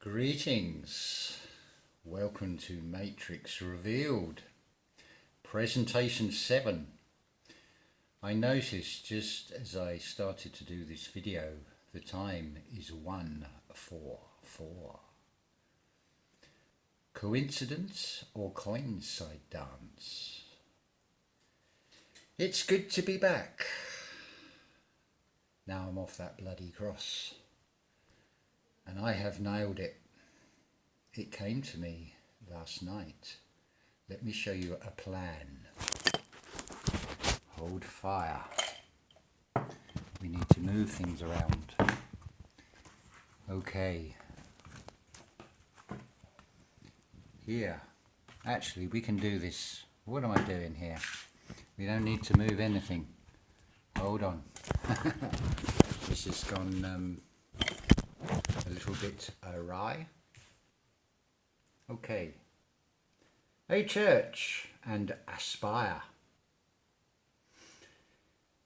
Greetings, welcome to Matrix Revealed, Presentation 7. I noticed just as I started to do this video, the time is 1:44. Coincidence or coincidence? It's good to be back. Now I'm off that bloody cross. And I have nailed it. It came to me last night. Let me show you a plan. Hold fire. We need to move things around. Okay. Here. Actually, we can do this. What am I doing here? We don't need to move anything. Hold on. This has gone a little bit awry. Okay. A church and aspire.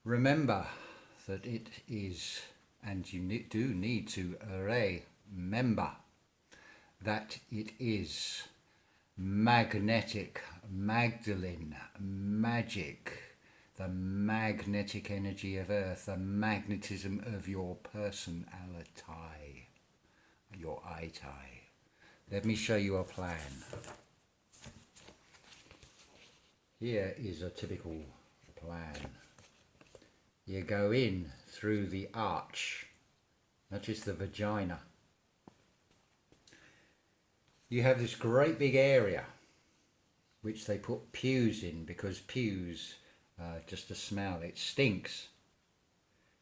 Remember that it is, and you do need to remember that it is magnetic, Magdalene, magic, the magnetic energy of Earth, the magnetism of your personality. Your eye tie. Let me show you a plan. Here is a typical plan. You go in through the arch, not just the vagina. You have this great big area which they put pews in because pews, just a smell, it stinks.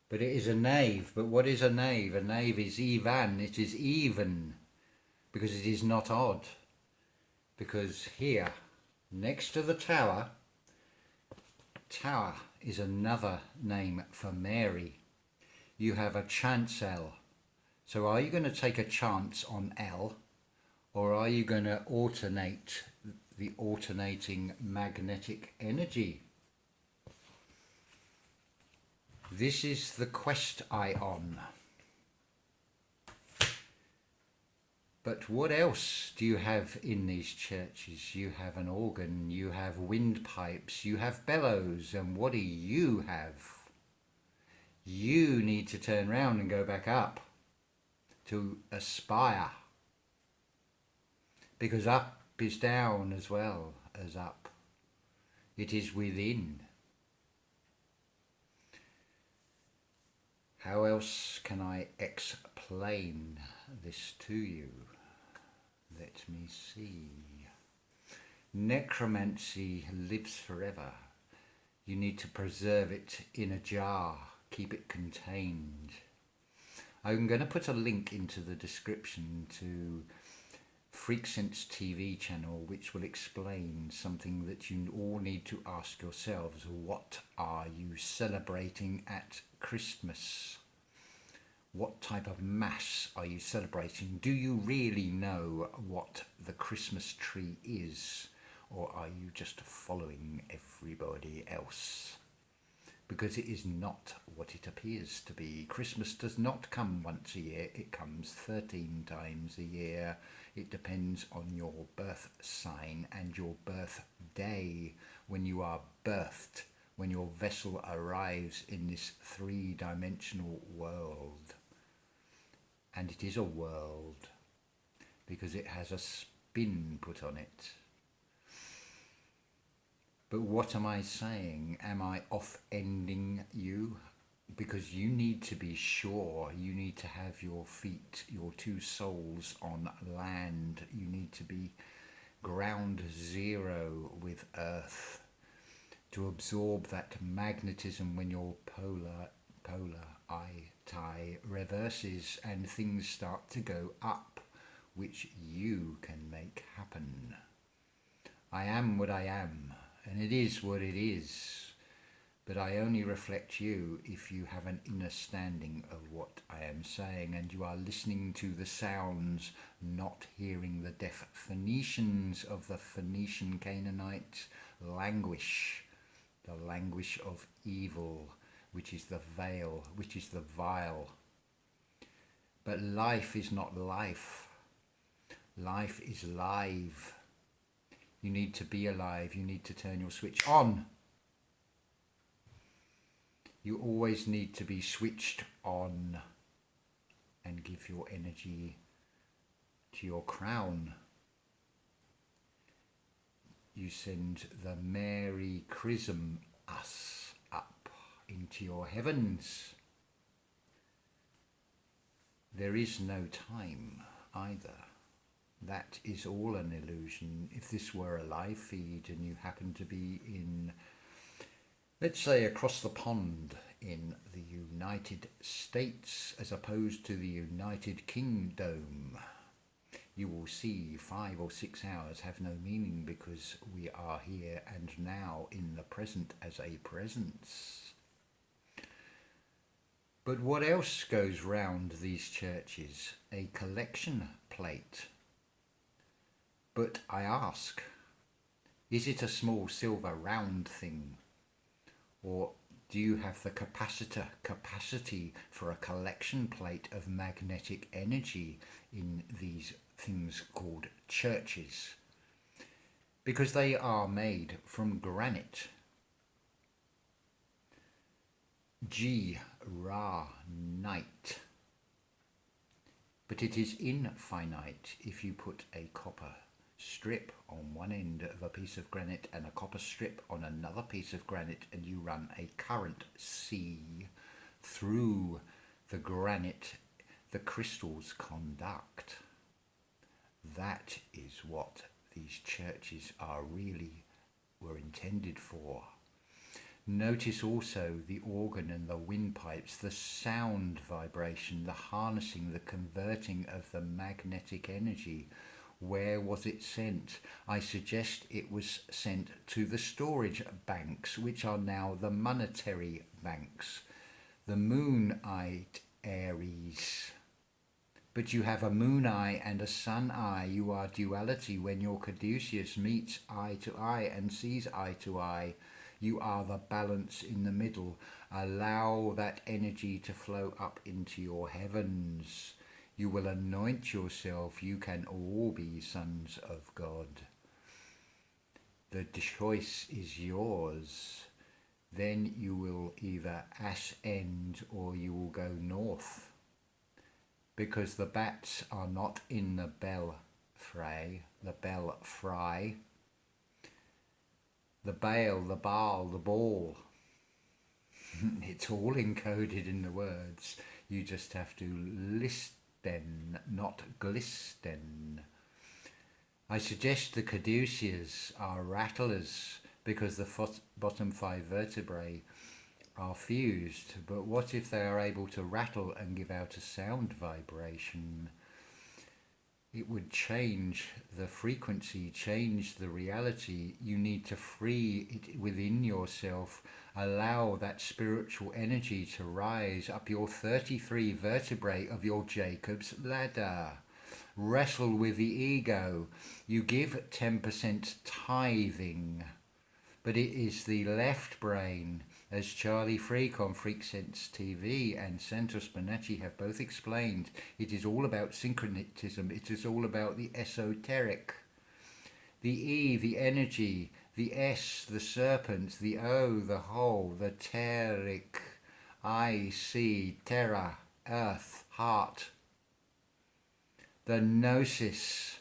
But it is a nave. But what is a nave? A nave is even. It is even. Because it is not odd. Because here, next to the tower, tower is another name for Mary. You have a chancel. So are you going to take a chance on L? Or are you going to alternate the alternating magnetic energy? This is the quest ion. But what else do you have in these churches? You have an organ, you have windpipes, you have bellows, and what do you have? You need to turn round and go back up to aspire. Because up is down as well as up. It is within. How else can I explain this to you? Let me see. Necromancy lives forever. You need to preserve it in a jar, keep it contained. I'm going to put a link into the description to FreakSense TV channel, which will explain something that you all need to ask yourselves. What are you celebrating at Christmas? What type of mass are you celebrating? Do you really know what the Christmas tree is? Or are you just following everybody else? Because it is not what it appears to be. Christmas does not come once a year, it comes 13 times a year. It depends on your birth sign and your birthday, when you are birthed, when your vessel arrives in this three-dimensional world. And it is a world because it has a spin put on it. But what am I saying? Am I off-ending you? Because you need to be sure, you need to have your feet, your two soles on land. You need to be ground zero with Earth to absorb that magnetism when your polar eye tie reverses and things start to go up, which you can make happen. I am what I am. And it is what it is, but I only reflect you if you have an understanding of what I am saying and you are listening to the sounds, not hearing the definitions of the Phoenician Canaanite language, the language of evil, which is the veil, which is the vial. But life is not life. Life is live. You need to be alive. You need to turn your switch on. You always need to be switched on and give your energy to your crown. You send the Mary Chrism us up into your heavens. There is no time either. That is all an illusion. If this were a live feed and you happen to be in, let's say, across the pond in the United States as opposed to the United Kingdom, you will see 5 or 6 hours have no meaning because we are here and now in the present as a presence. But what else goes round these churches? A collection plate. But I ask, is it a small silver round thing? Or do you have the capacity for a collection plate of magnetic energy in these things called churches? Because they are made from granite. Granite. But it is infinite if you put a copper strip on one end of a piece of granite and a copper strip on another piece of granite, and you run a current C through the granite, the crystals conduct. That is what these churches were intended for. Notice also the organ and the windpipes, the sound vibration, the harnessing, the converting of the magnetic energy. Where was it sent? I suggest it was sent to the storage banks, which are now the monetary banks. The moon-eyed Aries. But you have a moon eye and a sun eye. You are duality. When your caduceus meets eye to eye and sees eye to eye, you are the balance in the middle. Allow that energy to flow up into your heavens. You will anoint yourself. You can all be sons of God. The choice is yours. Then you will either ascend or you will go north. Because the bats are not in the belfry, the Baal, the Baal, the ball. It's all encoded in the words. You just have to listen, not glisten. I suggest the caduceus are rattlers because the bottom 5 vertebrae are fused. But what if they are able to rattle and give out a sound vibration? It would change the frequency, change the reality. You need to free it within yourself. Allow that spiritual energy to rise up your 33 vertebrae of your Jacob's ladder. Wrestle with the ego. You give 10% tithing, but it is the left brain, as Charlie Freak on Freak Sense TV and Santos Bonacci have both explained. It is all about syncretism. It is all about the esoteric. The E, the energy. The S, the serpent. The O, the whole. The teric. I, see, terra, earth, heart. The gnosis.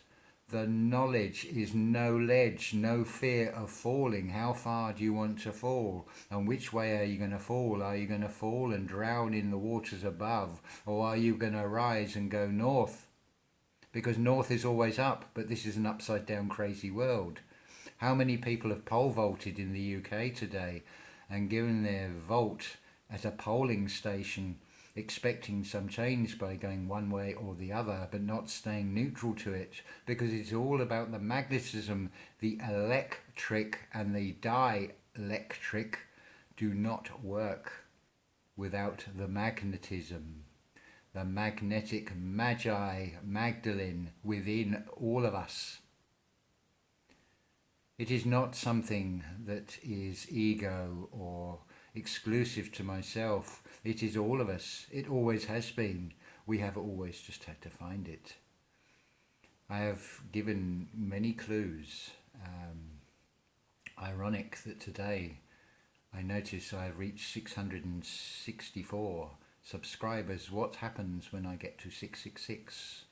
The knowledge is no ledge, no fear of falling. How far do you want to fall? And which way are you going to fall? Are you going to fall and drown in the waters above? Or are you going to rise and go north? Because north is always up, but this is an upside down crazy world. How many people have pole vaulted in the UK today and given their vote at a polling station, expecting some change by going one way or the other, but not staying neutral to it, because it's all about the magnetism. The electric and the dielectric do not work without the magnetism. The magnetic Magdalene within all of us. It is not something that is ego or exclusive to myself. It is all of us. It always has been. We have always just had to find it. I have given many clues. Ironic that today I notice I've reached 664 subscribers. What happens when I get to 666?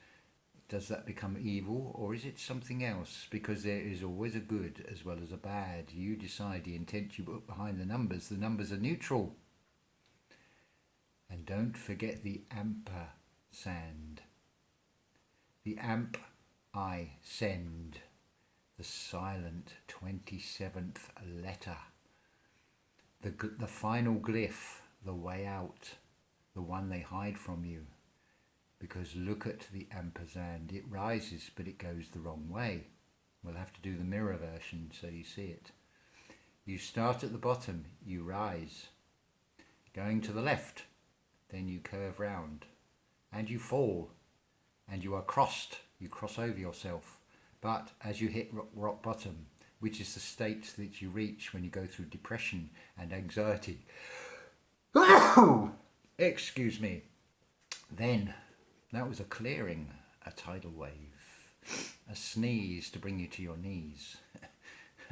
Does that become evil, or is it something else? Because there is always a good as well as a bad. You decide the intent you put behind the numbers. The numbers are neutral. And don't forget the ampersand. The amp I send. The silent 27th letter. The final glyph, the way out. The one they hide from you. Because look at the ampersand, it rises but it goes the wrong way. We'll have to do the mirror version so you see it. You start at the bottom, you rise. Going to the left, then you curve round. And you fall. And you are crossed, you cross over yourself. But as you hit rock bottom, which is the state that you reach when you go through depression and anxiety. Excuse me. Then, that was a clearing, a tidal wave, a sneeze to bring you to your knees.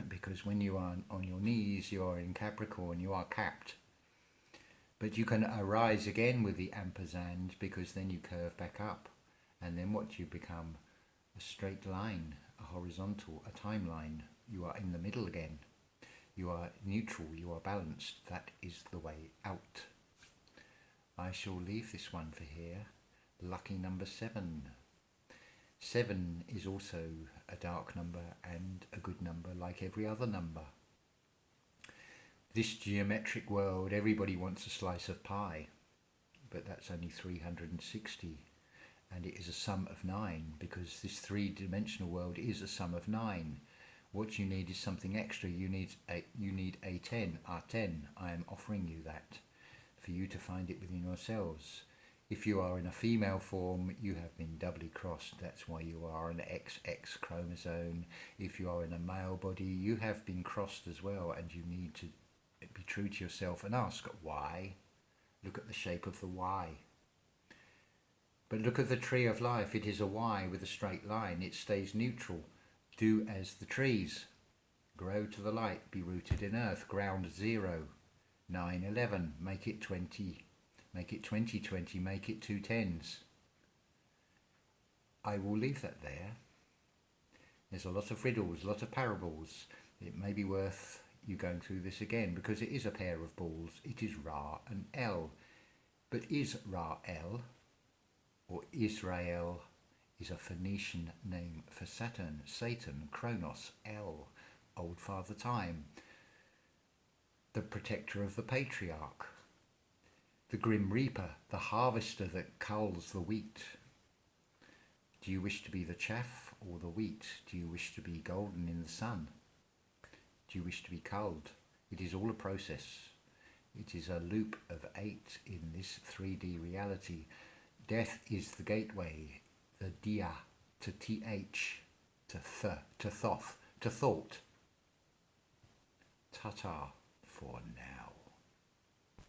Because when you are on your knees, you are in Capricorn, you are capped. But you can arise again with the ampersand, because then you curve back up. And then what do you become? A straight line, a horizontal, a timeline. You are in the middle again. You are neutral, you are balanced. That is the way out. I shall leave this one for here. Lucky number 7. 7 is also a dark number and a good number like every other number. This geometric world, everybody wants a slice of pie, but that's only 360, and it is a sum of 9, because this three-dimensional world is a sum of 9. What you need is something extra. You need a 10, R10. I am offering you that for you to find it within yourselves. If you are in a female form, you have been doubly crossed. That's why you are an XX chromosome. If you are in a male body, you have been crossed as well, and you need to be true to yourself and ask why. Look at the shape of the Y. But look at the tree of life. It is a Y with a straight line. It stays neutral. Do as the trees. Grow to the light. Be rooted in earth. Ground 0. 9, 11. Make it 20. Make it 20, 20. Make it 2 10s. I will leave that there. There's a lot of riddles, a lot of parables. It may be worth you going through this again, because it is a pair of balls. It is Ra and El. But is Ra El, or Israel, is a Phoenician name for Saturn, Satan, Kronos, El, Old Father Time, the protector of the patriarch, the grim reaper, the harvester that culls the wheat. Do you wish to be the chaff or the wheat? Do you wish to be golden in the sun? Do you wish to be culled? It is all a process. It is a loop of 8 in this 3D reality. Death is the gateway, the dia, to th, to th, to thoth, to thought. Ta-ta for now.